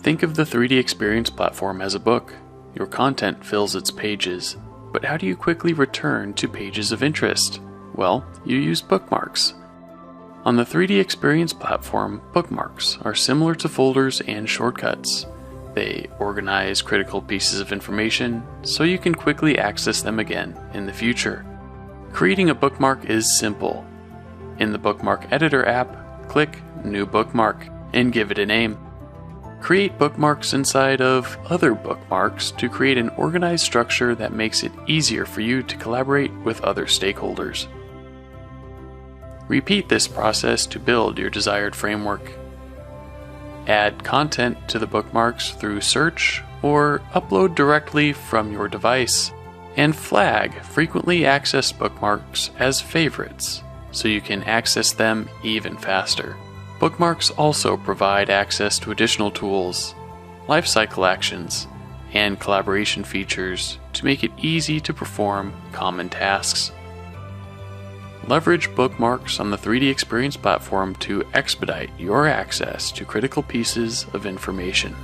Think of the 3D Experience platform as a book. Your content fills its pages, but how do you quickly return to pages of interest? Well, you use bookmarks. On the 3D Experience platform, bookmarks are similar to folders and shortcuts. They organize critical pieces of information so you can quickly access them again in the future. Creating a bookmark is simple. In the Bookmark Editor app, click New Bookmark and give it a name. Create bookmarks inside of other bookmarks to create an organized structure that makes it easier for you to collaborate with other stakeholders. Repeat this process to build your desired framework. Add content to the bookmarks through search or upload directly from your device, and flag frequently accessed bookmarks as favorites so you can access them even faster. Bookmarks also provide access to additional tools, lifecycle actions, and collaboration features to make it easy to perform common tasks. Leverage bookmarks on the 3D Experience platform to expedite your access to critical pieces of information.